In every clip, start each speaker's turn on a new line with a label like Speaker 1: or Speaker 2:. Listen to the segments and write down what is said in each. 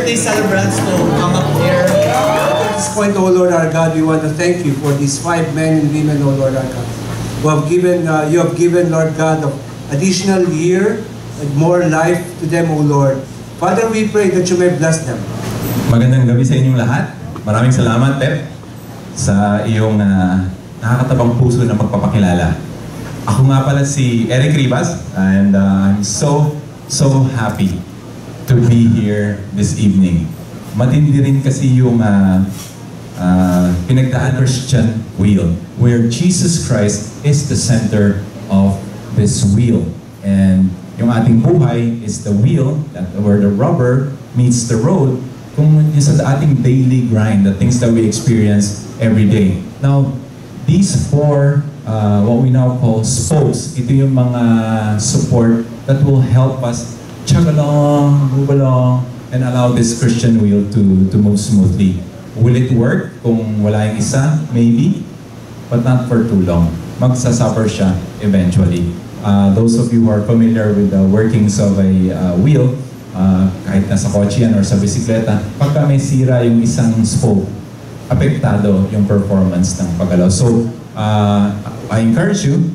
Speaker 1: birthday celebrants to come up here.
Speaker 2: At this point, O Lord our God, we want to thank you for these 5 men and women, O Lord our God, who have given, you have given, Lord God, of additional year and more life to them, O Lord. Father, we pray that you may bless them.
Speaker 3: Magandang gabi sa inyong lahat. Maraming salamat, Pep, sa iyong nakakatabang puso na magpapakilala. Ako nga pala si Eric Rivas, and I'm so happy to be here this evening. Matindi rin kasi yung pinagdaan Christian wheel, where Jesus Christ is the center of this wheel. And yung ating buhay is the wheel, where the rubber meets the road, kung yung sa ating daily grind, the things that we experience every day. Now, these 4, what we now call spokes, ito yung mga support that will help us chug along, move along, and allow this Christian wheel to move smoothly. Will it work kung wala yung isa? Maybe, but not for too long. Magsasuffer siya eventually. Those of you who are familiar with the workings of a wheel, kahit nasa kotse yan or sa bisikleta, pagka may sira yung isang spoke, apektado yung performance ng paggalaw. So, I encourage you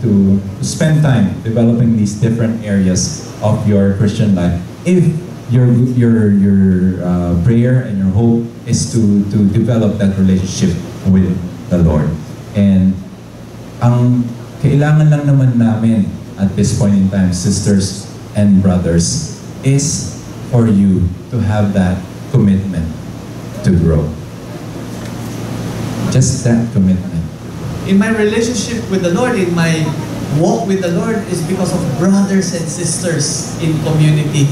Speaker 3: to spend time developing these different areas of your Christian life. If your prayer and your hope is to develop that relationship with the Lord. And ang kailangan lang naman namin at this point in time, sisters and brothers, is for you to have that commitment to grow. Just that commitment.
Speaker 1: In my relationship with the Lord, in my walk with the Lord, is because of brothers and sisters in community.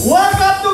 Speaker 1: Welcome to